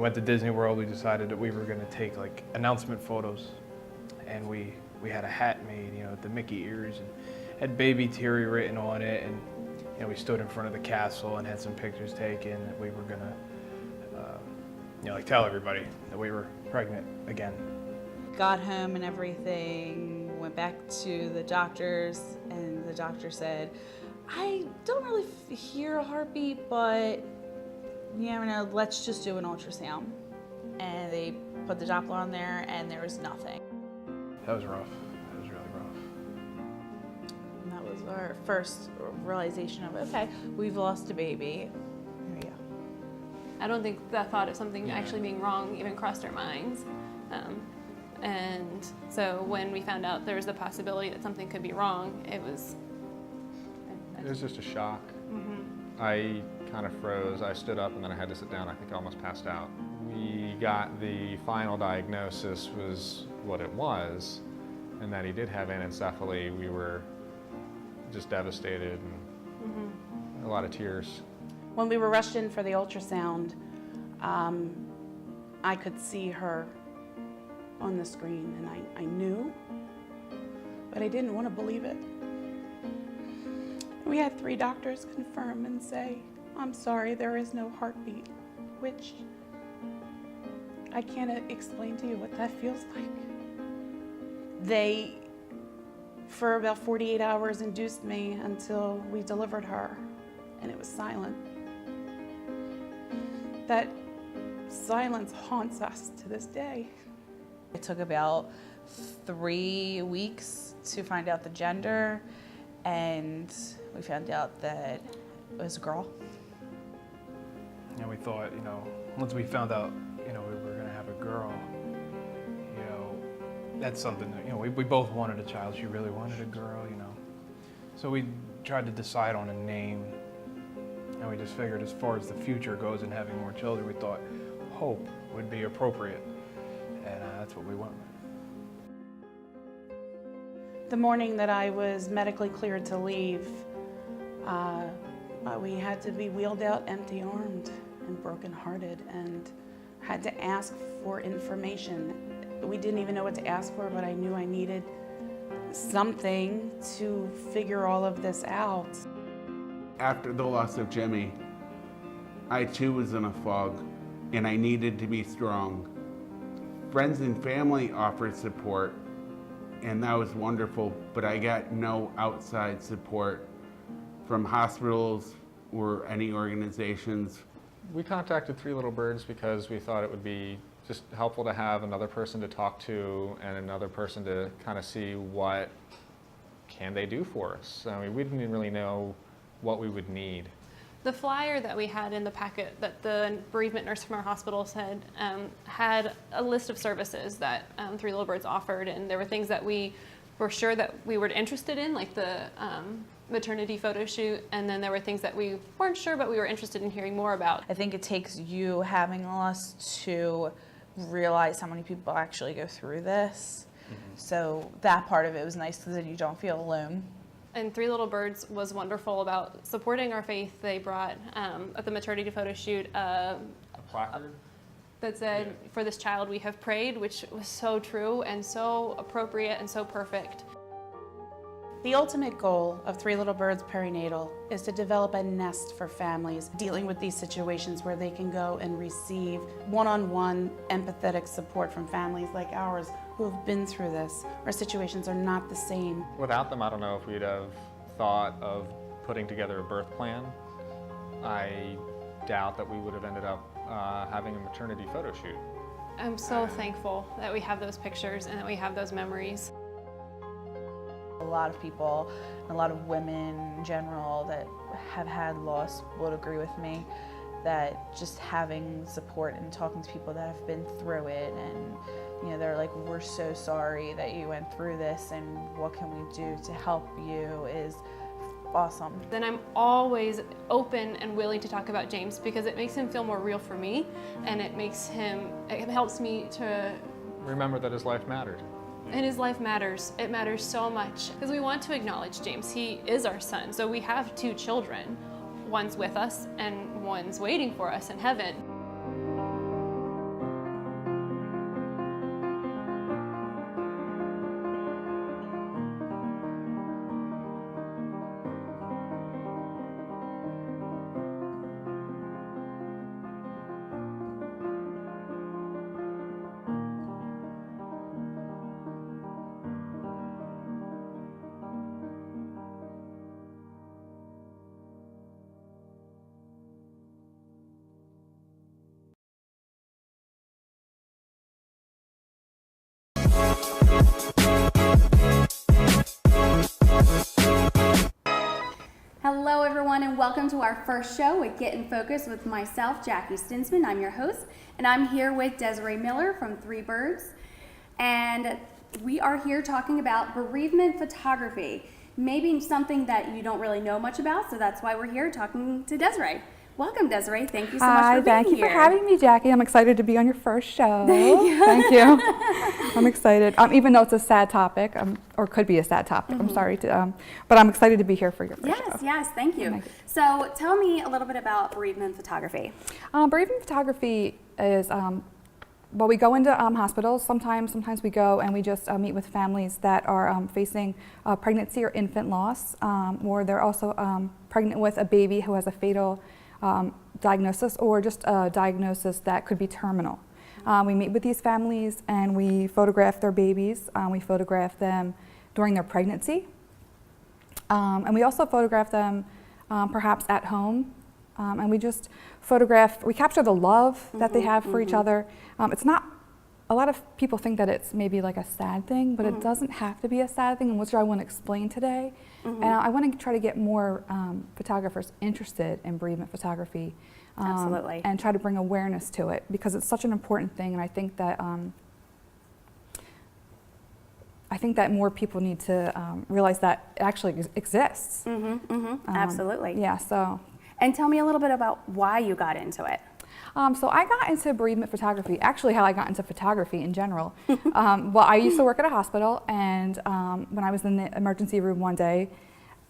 went to Disney World, we decided that we were going to take like announcement photos, and we had a hat made, you know, with the Mickey ears, and had Baby Terry written on it, and you know, we stood in front of the castle and had some pictures taken. That we were gonna, you know, like tell everybody that we were pregnant again. Got home and everything, went back to the doctors, and the doctor said, I don't really hear a heartbeat, but you never know, let's just do an ultrasound. And they put the Doppler on there, and there was nothing. That was rough. That was really rough. And that was our first realization of, okay, we've lost a baby. Here we go. I don't think the thought of something actually being wrong even crossed our minds. And so when we found out there was the possibility that something could be wrong, it was just a shock. I kind of froze. I stood up and then I had to sit down. I think I almost passed out. We got the final diagnosis was what it was, and that he did have anencephaly. We were just devastated and a lot of tears. When we were rushed in for the ultrasound, I could see her on the screen, and I knew, but I didn't want to believe it. We had 3 doctors confirm and say, I'm sorry, there is no heartbeat, which I can't explain to you what that feels like. They, for about 48 hours, induced me until we delivered her, and it was silent. That silence haunts us to this day. It took about 3 weeks to find out the gender, and we found out that it was a girl. And we thought, you know, once we found out, you know, we were going to have a girl, you know, that's something that, you know, we both wanted a child. She really wanted a girl, you know. So we tried to decide on a name, and we just figured as far as the future goes and having more children, we thought Hope would be appropriate, and that's what we went with. The morning that I was medically cleared to leave, we had to be wheeled out empty-armed and broken-hearted, and had to ask for information. We didn't even know what to ask for, but I knew I needed something to figure all of this out. After the loss of Jimmy, I too was in a fog, and I needed to be strong. Friends and family offered support, and that was wonderful, but I got no outside support from hospitals or any organizations. We contacted Three Little Birds because we thought it would be just helpful to have another person to talk to and another person to kind of see what can they do for us. I mean, we didn't even really know what we would need. the flyer that we had in the packet that the bereavement nurse from our hospital said had a list of services that Three Little Birds offered, and there were things that we were sure that we were interested in, like the maternity photo shoot, and then there were things that we weren't sure but we were interested in hearing more about. I think it takes you having us to realize how many people actually go through this. Mm-hmm. So that part of it was nice because then you don't feel alone. And Three Little Birds was wonderful about supporting our faith. They brought, at the maternity photo shoot, A placard? that said, Yeah. "For this child we have prayed," which was so true and so appropriate and so perfect. The ultimate goal of Three Little Birds Perinatal is to develop a nest for families dealing with these situations where they can go and receive one-on-one empathetic support from families like ours who have been through this. Our situations are not the same. Without them, I don't know if we'd have thought of putting together a birth plan. I doubt that we would have ended up having a maternity photo shoot. I'm so thankful that we have those pictures and that we have those memories. A lot of people, a lot of women in general that have had loss would agree with me that just having support and talking to people that have been through it, and you know, they're like, "We're so sorry that you went through this, and what can we do to help you," is awesome. Then I'm always open and willing to talk about James because it makes him feel more real for me, and it helps me to, Remember that his life mattered. and his life matters. It matters so much because we want to acknowledge James. He is our son. So we have 2 children. One's with us and one's waiting for us in heaven. everyone, and welcome to our first show at Get in Focus with myself, Jackie Stinsman. I'm your host, and I'm here with Desiree Miller from Three Birds, and we are here talking about bereavement photography, maybe something that you don't really know much about, so that's why we're here talking to Desiree. Welcome, Desiree. Thank you so much for being Thank you here. for having me, Jackie. I'm excited to be on your first show. Thank you. Thank you. I'm excited. Even though it's a sad topic, or could be a sad topic. I'm sorry to, but I'm excited to be here for your first show. Yes, thank you. Thank you. So tell me a little bit about bereavement photography. Bereavement photography is, well, we go into hospitals. Sometimes we go and we just meet with families that are facing pregnancy or infant loss, or they're also pregnant with a baby who has a fatal diagnosis, or just a diagnosis that could be terminal. We meet with these families and we photograph their babies. We photograph them during their pregnancy. And we also photograph them perhaps at home. And we just we capture the love that they have for each other. It's not, a lot of people think that it's maybe like a sad thing, but it doesn't have to be a sad thing, and which I want to explain today. And I want to try to get more photographers interested in bereavement photography. Absolutely. And try to bring awareness to it, because it's such an important thing, and I think that more people need to realize that it actually exists. Absolutely. Yeah, so. And tell me a little bit about why you got into it. So I got into bereavement photography, actually how I got into photography in general. Well, I used to work at a hospital, and when I was in the emergency room one day,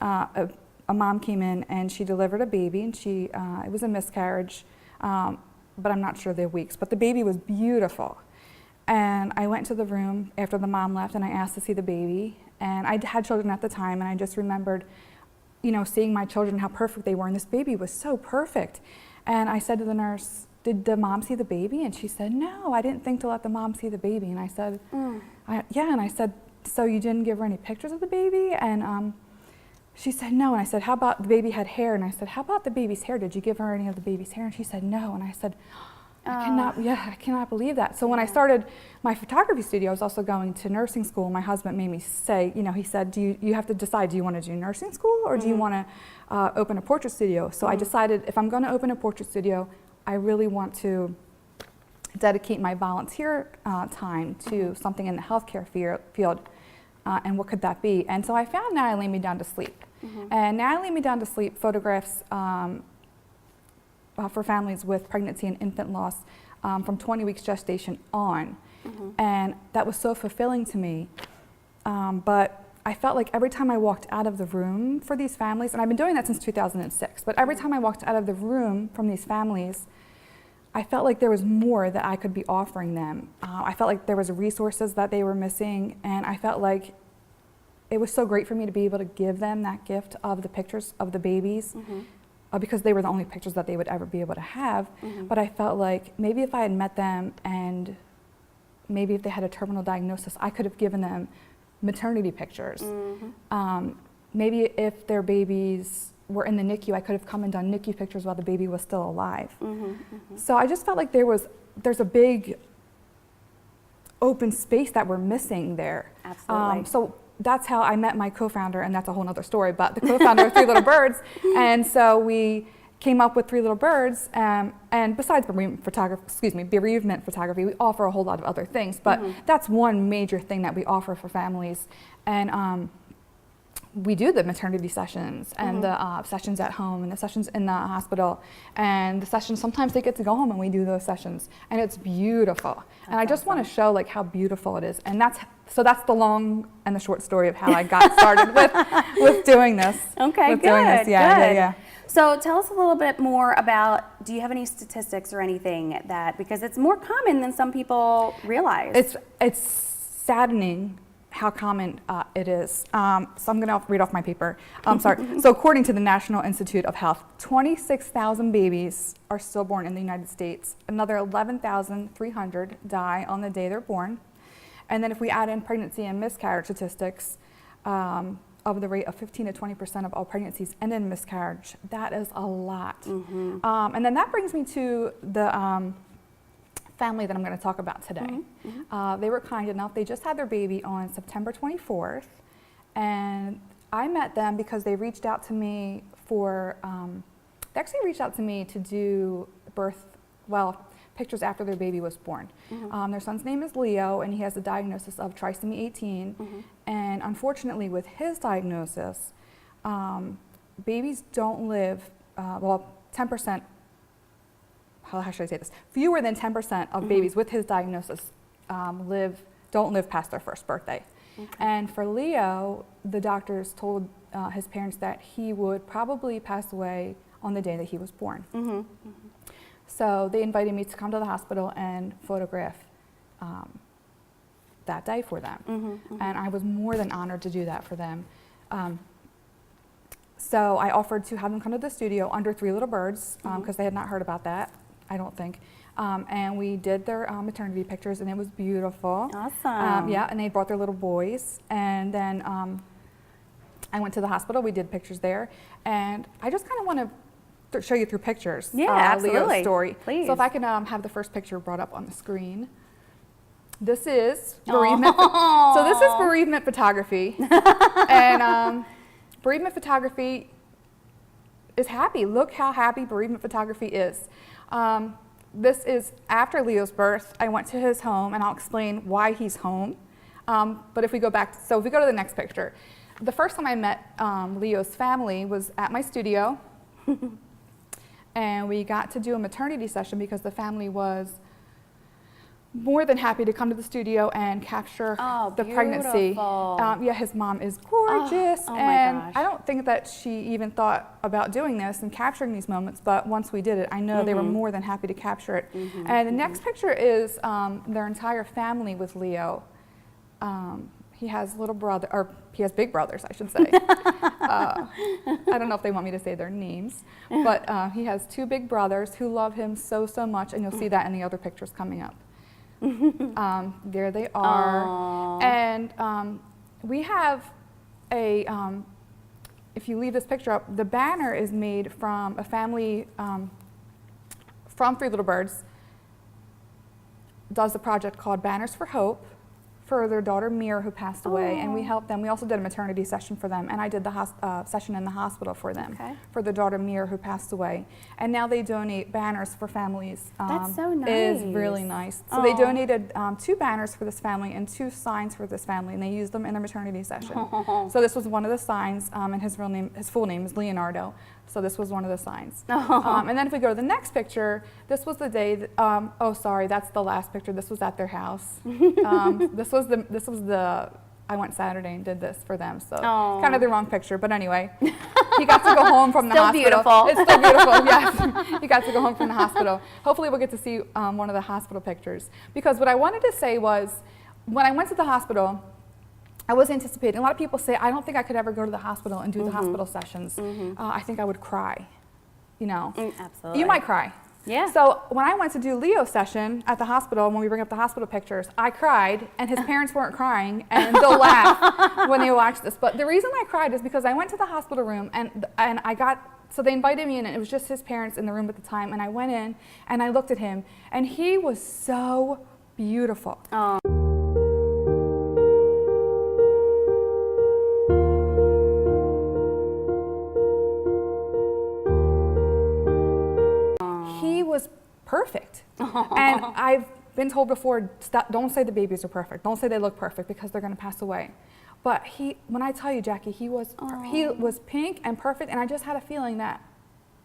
a mom came in and she delivered a baby, and it was a miscarriage, but I'm not sure the weeks, but the baby was beautiful. And I went to the room after the mom left and I asked to see the baby, and I had children at the time, and I just remembered, seeing my children, how perfect they were, and this baby was so perfect. And I said to the nurse, "Did the mom see the baby?" And she said, "No, I didn't think to let the mom see the baby." And I said, "Yeah." And I said, "So you didn't give her any pictures of the baby?" And she said, "No." And I said, "How about the baby had hair?" And I said, "How about the baby's hair? Did you give her any of the baby's hair?" And she said, "No." And I said, I cannot believe that. So when I started my photography studio, I was also going to nursing school. My husband made me say, he said, you have to decide, do you want to do nursing school, or do you want to open a portrait studio? So I decided, if I'm going to open a portrait studio, I really want to dedicate my volunteer time to something in the healthcare field. And what could that be? And so I found Now I Lay Me Down to Sleep. And Now I Lay Me Down to Sleep photographs for families with pregnancy and infant loss from 20 weeks gestation on. And that was so fulfilling to me. But I felt like every time I walked out of the room for these families, and I've been doing that since 2006, but every time I walked out of the room from these families, I felt like there was more that I could be offering them. I felt like there was resources that they were missing, and I felt like it was so great for me to be able to give them that gift of the pictures of the babies. Because they were the only pictures that they would ever be able to have. But I felt like maybe if I had met them, and maybe if they had a terminal diagnosis, I could have given them maternity pictures. Maybe if their babies were in the NICU, I could have come and done NICU pictures while the baby was still alive. So I just felt like there's a big open space that we're missing there. Absolutely. So that's how I met my co-founder, and that's a whole other story, but the co-founder of Three Little Birds. And so we came up with Three Little Birds, and besides bereavement photography, we offer a whole lot of other things, but that's one major thing that we offer for families. And we do the maternity sessions, and the sessions at home, and the sessions in the hospital, and the sessions, sometimes they get to go home and we do those sessions, and it's beautiful. And I just want to show like how beautiful it is, and that's the long and the short story of how I got started with doing this. Okay, good. Yeah. So tell us a little bit more about, do you have any statistics or anything because it's more common than some people realize. It's saddening how common it is. So I'm going to read off my paper. Sorry. So according to the National Institute of Health, 26,000 babies are stillborn in the United States. Another 11,300 die on the day they're born. And then if we add in pregnancy and miscarriage statistics, of the rate of 15 to 20% of all pregnancies end in miscarriage, that is a lot. And then that brings me to the family that I'm going to talk about today. They were kind enough, they just had their baby on September 24th, and I met them because they reached out to me for, they actually reached out to me to do pictures after their baby was born. Their son's name is Leo, and he has a diagnosis of trisomy 18. And unfortunately, with his diagnosis, babies don't live, 10%, how should I say this? Fewer than 10% of babies with his diagnosis don't live past their first birthday. And for Leo, the doctors told his parents that he would probably pass away on the day that he was born. So they invited me to come to the hospital and photograph that day for them. And I was more than honored to do that for them. So I offered to have them come to the studio under Three Little Birds because they had not heard about that, I don't think. And we did their maternity pictures, and it was beautiful. Awesome. Yeah, and they brought their little boys. And then I went to the hospital. We did pictures there. And I just kind of want to show you through pictures. Yeah, absolutely. Leo's story. Please. So if I can have the first picture brought up on the screen. This is bereavement. So this is bereavement photography. And bereavement photography is happy. Look how happy bereavement photography is. This is after Leo's birth. I went to his home, and I'll explain why he's home. But if we go back, so if we go to the next picture, the first time I met Leo's family was at my studio. And we got to do a maternity session because the family was more than happy to come to the studio and capture the pregnancy. Yeah, his mom is gorgeous, and I don't think that she even thought about doing this and capturing these moments, but once we did it, I know they were more than happy to capture it. And the next picture is their entire family with Leo. He has little brother, or he has big brothers, I should say. I don't know if they want me to say their names, but he has two big brothers who love him so, so much, and you'll see that in the other pictures coming up. There they are. And we have a, if you leave this picture up, the banner is made from a family from Three Little Birds, does a project called Banners for Hope for their daughter Mir, who passed away, and we helped them. We also did a maternity session for them, and I did the session in the hospital for them, for their daughter Mir, who passed away. And now they donate banners for families. That's so nice. It is really nice. So they donated 2 banners for this family and 2 signs for this family, and they used them in their maternity session. So this was one of the signs, and his full name is Leonardo. So this was one of the signs. And then if we go to the next picture, this was the day that, oh sorry, that's the last picture. This was at their house. This was the, I went Saturday and did this for them. So kind of the wrong picture, but anyway. He got to go home from the hospital. Beautiful. It's still beautiful, yes. He got to go home from the hospital. Hopefully we'll get to see one of the hospital pictures. Because what I wanted to say was, when I went to the hospital, I was anticipating, a lot of people say, I don't think I could ever go to the hospital and do the hospital sessions. I think I would cry, you know. Absolutely. You might cry. Yeah. So when I went to do Leo's session at the hospital, when we bring up the hospital pictures, I cried, and his parents weren't crying, and they'll laugh when they watch this. But the reason I cried is because I went to the hospital room, and I got, so they invited me in, and it was just his parents in the room at the time, and I went in, and I looked at him, and he was so beautiful. He was perfect. And I've been told before, don't say the babies are perfect. Don't say they look perfect because they're going to pass away. But when I tell you, Jackie, he was pink and perfect, and I just had a feeling that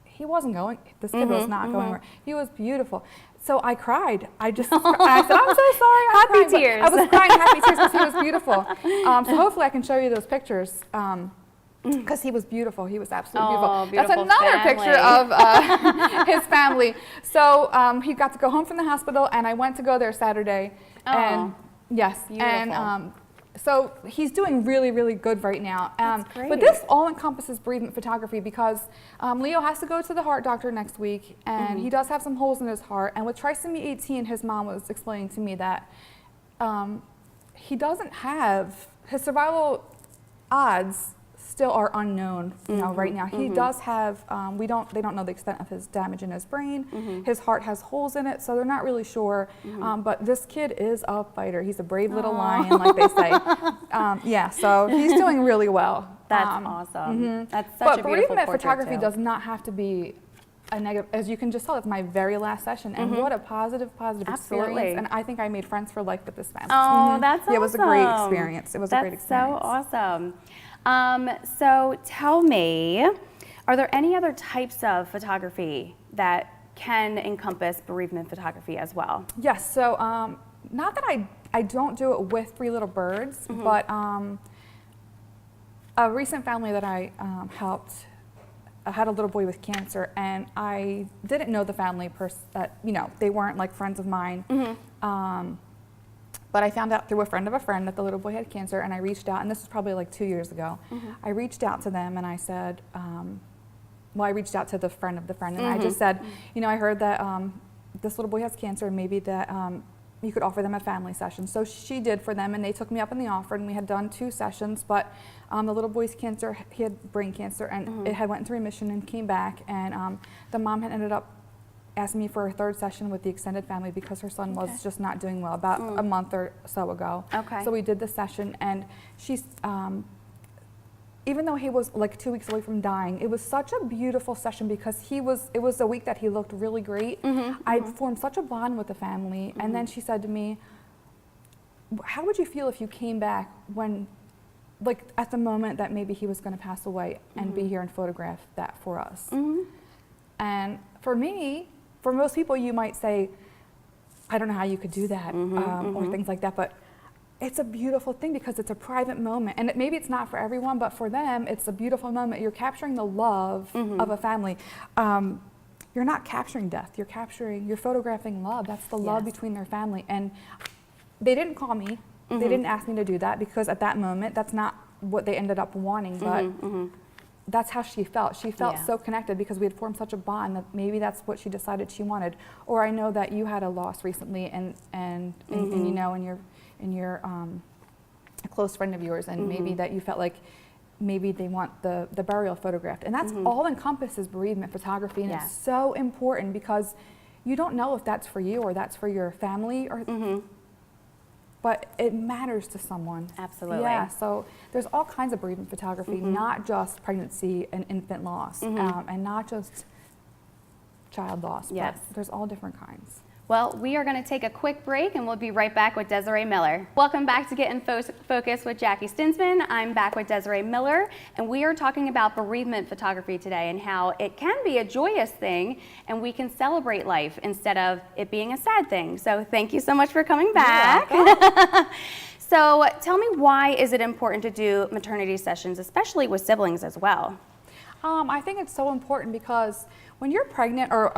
he wasn't going, this kid was not going where. He was beautiful. So I cried. I said, I'm so sorry. Happy tears. I was crying happy tears because he was beautiful. So hopefully I can show you those pictures. Because he was beautiful. He was absolutely beautiful. That's another picture of his family. So he got to go home from the hospital, and I went to go there Saturday. And yes, beautiful. And so he's doing really, really good right now. That's great. But this all encompasses bereavement photography because Leo has to go to the heart doctor next week, and he does have some holes in his heart. And with trisomy 18, his mom was explaining to me that he doesn't have, his survival odds still are unknown, you know, right now. He does have, they don't know the extent of his damage in his brain. His heart has holes in it, so they're not really sure. But this kid is a fighter. He's a brave little lion, like they say. Yeah, so he's doing really well. That's awesome. That's such a beautiful bereavement portrait photography too. does not have to be a negative. As you can just tell, it's my very last session, and what a positive Absolutely. experience. And I think I made friends for life with this family. Oh, that's awesome. Yeah, it was a great experience. It was a great experience. That's so awesome. So tell me, are there any other types of photography that can encompass bereavement photography as well? Yes, so not that I don't do it with Three Little Birds, but a recent family that I helped had a little boy with cancer, and I didn't know the family that, you know, they weren't like friends of mine. But I found out through a friend of a friend that the little boy had cancer, and I reached out, and this was probably like 2 years ago. I reached out to them and I said, well, I reached out to the friend of the friend, and I just said, you know, I heard that this little boy has cancer, and maybe that you could offer them a family session. So she did for them, and they took me up on the offer, and we had done 2 sessions, but the little boy's cancer, he had brain cancer, and it had went into remission and came back, and the mom had ended up asking me for a 3rd session with the extended family because her son was just not doing well about a month or so ago. Okay. So we did the session, and she's, even though he was like 2 weeks away from dying, it was such a beautiful session because it was a week that he looked really great. I formed such a bond with the family, and then she said to me, how would you feel if you came back when, like at the moment that maybe he was going to pass away, and be here and photograph that for us? And for me, for most people, you might say, I don't know how you could do that, or things like that, but it's a beautiful thing because it's a private moment, and maybe it's not for everyone, but for them, it's a beautiful moment. You're capturing the love of a family. You're not capturing death. You're photographing love. That's the love between their family. And they didn't call me. They didn't ask me to do that because at that moment, that's not what they ended up wanting. But that's how she felt. She felt so connected because we had formed such a bond that maybe that's what she decided she wanted. Or I know that you had a loss recently, and you know, and you're a close friend of yours, and maybe that you felt like maybe they want the burial photographed. And that's all encompasses bereavement photography, and it's so important because you don't know if that's for you or that's for your family, or but it matters to someone. Absolutely. Yeah, so there's all kinds of bereavement photography, not just pregnancy and infant loss, and not just child loss, but there's all different kinds. Well, we are going to take a quick break, and we'll be right back with Desiree Miller. Welcome back to Get in Focus with Jackie Stinsman. I'm back with Desiree Miller, and we are talking about bereavement photography today and how it can be a joyous thing, and we can celebrate life instead of it being a sad thing. So thank you so much for coming back. So tell me, why is it important to do maternity sessions, especially with siblings as well? I think it's so important because when you're pregnant, or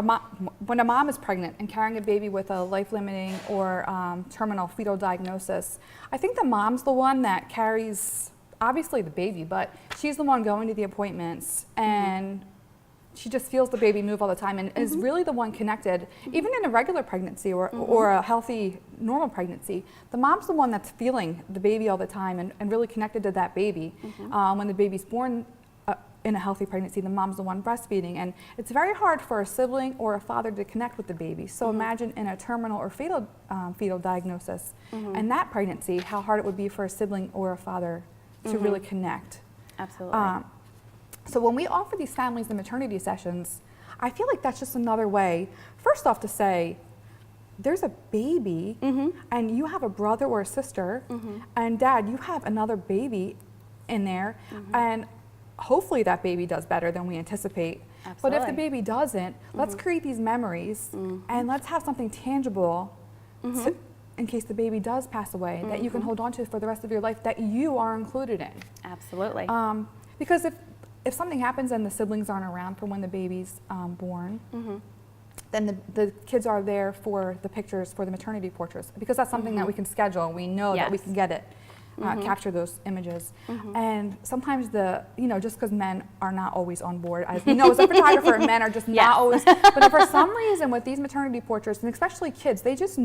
when a mom is pregnant and carrying a baby with a life-limiting or terminal fetal diagnosis, I think the mom's the one that carries, obviously the baby, but she's the one going to the appointments, and she just feels the baby move all the time, and is really the one connected. Even in a regular pregnancy or a healthy, normal pregnancy, the mom's the one that's feeling the baby all the time and really connected to that baby. When the baby's born, in a healthy pregnancy, the mom's the one breastfeeding, and it's very hard for a sibling or a father to connect with the baby. So imagine in a terminal or fetal diagnosis and that pregnancy, how hard it would be for a sibling or a father to really connect. Absolutely. So when we offer these families the maternity sessions, I feel like that's just another way, first off, to say, there's a baby, and you have a brother or a sister, and Dad, you have another baby in there, and hopefully that baby does better than we anticipate. Absolutely. But if the baby doesn't, let's create these memories, and let's have something tangible in case the baby does pass away, that you can hold on to for the rest of your life, that you are included in. Absolutely. Because if something happens and the siblings aren't around for when the baby's born, then the kids are there for the pictures, for the maternity portraits, because that's something that we can schedule. We know that we can get it. Capture those images. And sometimes just because men are not always on board, as we know as a photographer, men are just not always, but for some reason with these maternity portraits, and especially kids, they just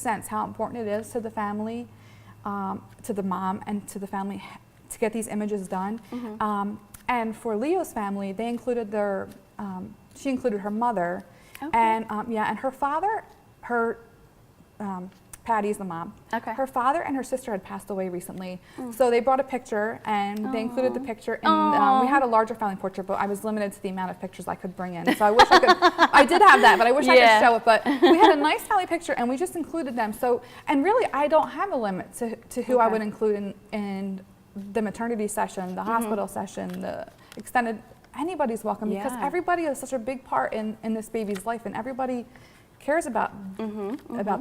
sense how important it is to the family, to the mom and to the family, to get these images done. And for Leo's family, they included their, she included her mother, and and her father, Patty's the mom. Okay. Her father and her sister had passed away recently, so they brought a picture and they included the picture. And we had a larger family portrait, but I was limited to the amount of pictures I could bring in. So I wish I could. I did have that, but I wish I could show it. But we had a nice family picture, and we just included them. So, and really, I don't have a limit to who I would include in the maternity session, the hospital session, the extended. Anybody's welcome because everybody is such a big part in this baby's life, and everybody cares about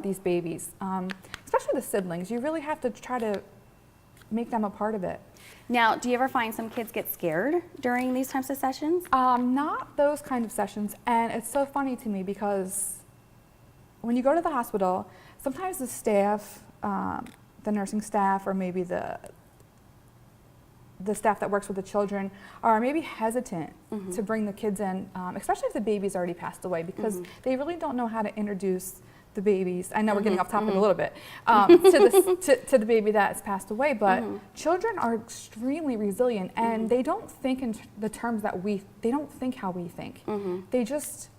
these babies, especially the siblings. You really have to try to make them a part of it. Now, do you ever find some kids get scared during these types of sessions? Not those kind of sessions, and it's so funny to me because when you go to the hospital, sometimes the staff, the nursing staff, or maybe the staff that works with the children are maybe hesitant to bring the kids in, especially if the baby's already passed away, because they really don't know how to introduce the babies. I know we're getting off topic a little bit, to the baby that's passed away, but children are extremely resilient, and they don't think in the terms that they don't think how we think. They just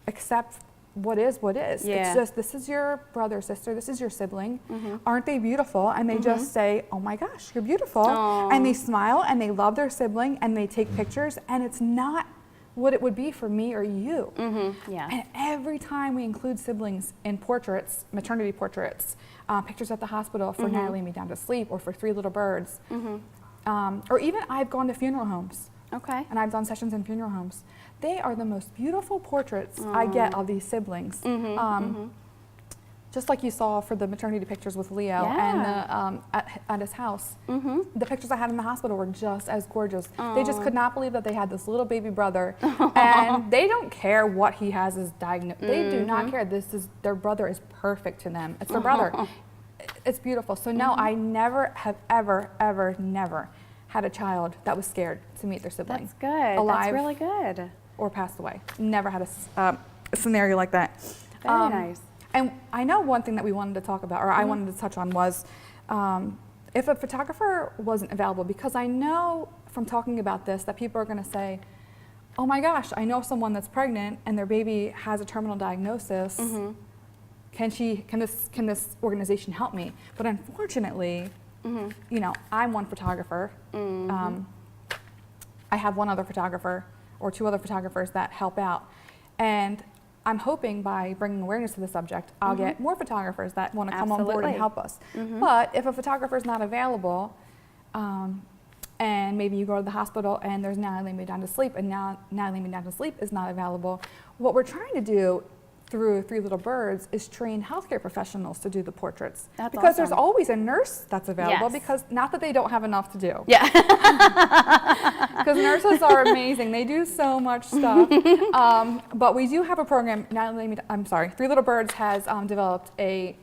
accept what is. It's just, this is your brother, sister, this is your sibling. Aren't they beautiful? And they just say, oh my gosh, you're beautiful. Aww. And they smile and they love their sibling and they take pictures, and it's not what it would be for me or you. And every time we include siblings in portraits, maternity portraits, pictures at the hospital for Now Lay Me Down to Sleep or for Three Little Birds, or even I've gone to funeral homes. And I've done sessions in funeral homes. They are the most beautiful portraits I get of these siblings. Just like you saw for the maternity pictures with Leo and at his house. The pictures I had in the hospital were just as gorgeous. They just could not believe that they had this little baby brother, and they don't care what he has as diagnosed. They do not care. Their brother is perfect to them. It's their brother. It's beautiful. So no, I never have ever never had a child that was scared to meet their siblings. That's good. Alive, That's really good. Or passed away. Never had a scenario like that. Very nice. And I know one thing that we wanted to talk about, or I wanted to touch on, was if a photographer wasn't available, because I know from talking about this that people are going to say, oh my gosh, I know someone that's pregnant and their baby has a terminal diagnosis. Can this organization help me? But unfortunately, you know, I'm one photographer. I have one other photographer or two other photographers that help out. And I'm hoping by bringing awareness to the subject, I'll get more photogrophers that want to come on board and help us. But if a photographer is not available, and maybe you go to the hospital and there's Now Lay Me Down to Sleep, and Now Lay Me Down to Sleep is not available, what we're trying to do through Three Little Birds is train healthcare professionals to do the portraits. That's because awesome. there's always a nurse that's available, Yes. because not that they don't have enough to do. Yeah. Because nurses are amazing. They do so much stuff. But we do have a program. Three Little Birds has developed a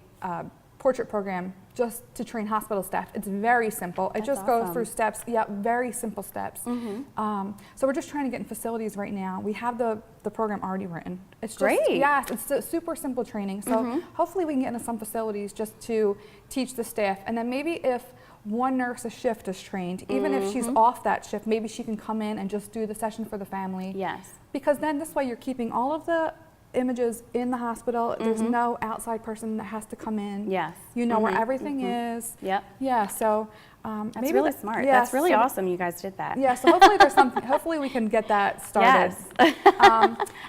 portrait program just to train hospital staff. It's very simple. It just goes through steps. Yeah, very simple steps. So we're just trying to get in facilities right now. We have the program already written. It's just, Great. Yes, it's a super simple training. So hopefully we can get into some facilities just to teach the staff. And then maybe if one nurse a shift is trained, even if she's off that shift, maybe she can come in and just do the session for the family. Yes. Because then this way you're keeping all of the images in the hospital. There's no outside person that has to come in. Yes. You know where everything is. Yep. Yeah, so That's maybe really smart. yeah, That's really so- awesome you guys did that. Yeah, so hopefully there's something, hopefully we can get that started. Yes.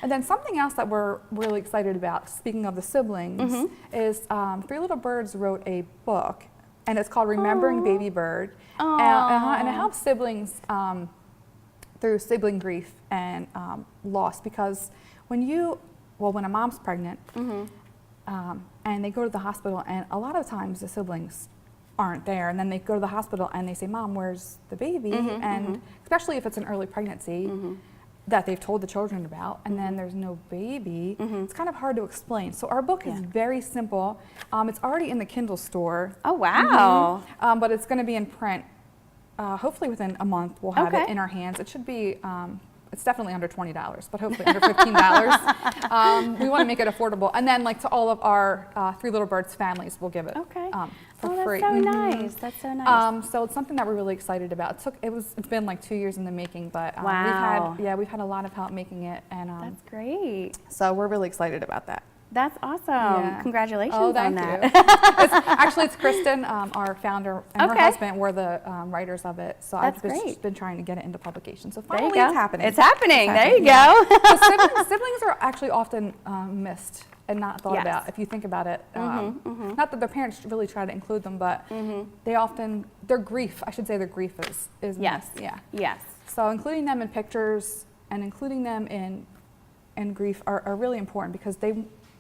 And then something else that we're really excited about, speaking of the siblings, is Three Little Birds wrote a book, and it's called Remembering Baby Bird. And it helps siblings through sibling grief and loss, because when a mom's pregnant and they go to the hospital, and a lot of times the siblings aren't there, and then they go to the hospital and they say, Mom, where's the baby? And especially if it's an early pregnancy that they've told the children about, and then there's no baby, it's kind of hard to explain. So our book is very simple. It's already in the Kindle store. Oh, wow. But it's going to be in print. Hopefully within a month we'll have it in our hands. It should be it's definitely under $20, but hopefully under $15. We want to make it affordable. And then like to all of our Three Little Birds families, we'll give it Okay. for Oh, free. that's so nice. That's so nice. So it's something that we're really excited about. It's been like 2 years in the making, but Wow. we've had a lot of help making it, and That's great. so we're really excited about that. That's awesome. Yeah. Congratulations Oh, on thank that. you. It's Kristen, our founder, and Okay. her husband were the writers of it. So That's I've just great. been trying to get it into publication. So There you finally, go. it's happening. It's happening. It's There you happening, go. yeah. So siblings are actually often missed and not thought Yes. about. If you think about it, not that their parents really try to include them, but their grief. I should say their grief is Yes. missed. Yeah. Yes. So including them in pictures and including them in grief are really important, because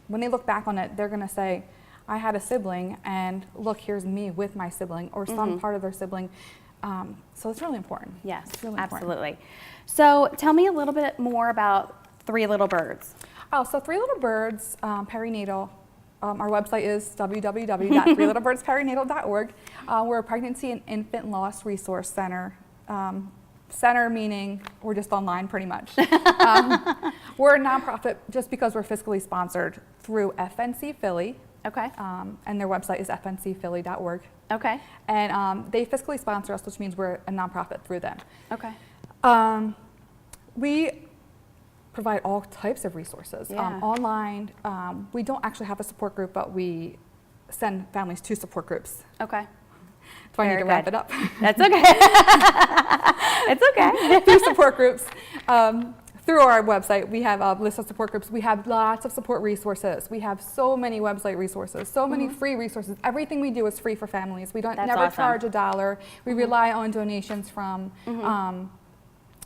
when they look back on it, they're going to say, I had a sibling, and look, here's me with my sibling, or some part of their sibling. So it's really important. Yes, It's really important. absolutely. So tell me a little bit more about Three Little Birds. Oh, so Three Little Birds perinatal. Our website is www.threelittlebirdsperinatal.org. We're a pregnancy and infant loss resource center. Center meaning we're just online pretty much. We're a nonprofit just because we're fiscally sponsored through FNC Philly, Okay. and their website is fncphilly.org. Okay. And they fiscally sponsor us, which means we're a nonprofit through them. Okay. We provide all types of resources Yeah. online. We don't actually have a support group, but we send families to support groups. Okay. Do I need Very to wrap good. it up? That's okay. It's okay. Through support groups. Through our website, we have a list of support groups. We have lots of support resources. We have so many website resources, so many free resources. Everything we do is free for families. We don't That's never awesome. charge $1. We rely on donations from,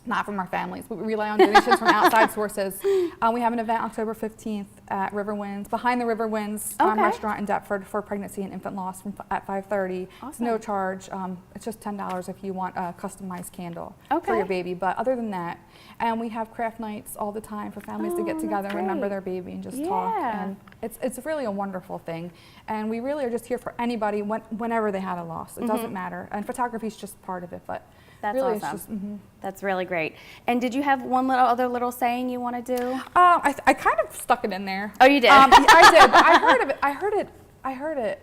not from our families, but we rely on donations from outside sources. We have an event October 15th at Riverwinds, behind the Riverwinds Okay. restaurant in Deptford for pregnancy and infant loss at 5:30. It's no charge. It's just $10 if you want a customized candle for Okay. your baby. But other than that, and we have craft nights all the time for families to Oh, get together that's and remember great. their baby and just talk. Yeah. And it's really a wonderful thing. And we really are just here for anybody whenever they had a loss. It doesn't matter. And photography is just part of it, but That's really awesome. it's just. That's really great. And did you have one other little saying you want to do? I kind of stuck it in there. Oh, you did? I did. But I heard of it. I heard it.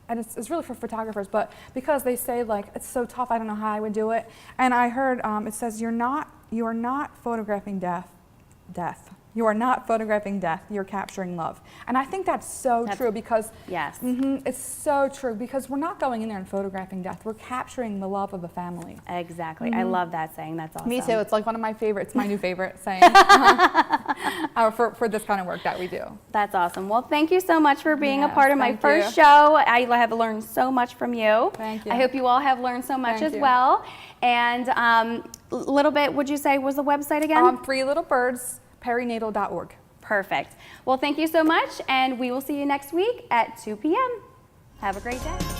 And it's really for photographers, but because they say like it's so tough, I don't know how I would do it. And I heard it says you are not photographing death. You are not photographing death. You're capturing love. And I think that's so true because Yes. it's so true because we're not going in there and photographing death. We're capturing the love of a family. Exactly. I love that saying. That's awesome. Me too. It's like one of my favorites, my new favorite saying for this kind of work that we do. That's awesome. Well, thank you so much for being a Yes, part of my thank first you. show. I have learned so much from you. Thank you. I hope you all have learned so much Thank as you. well. And little bit, would you say was the website again? Three Little Birds perinatal.org. Perfect. Well, thank you so much, and we will see you next week at 2 p.m. Have a great day.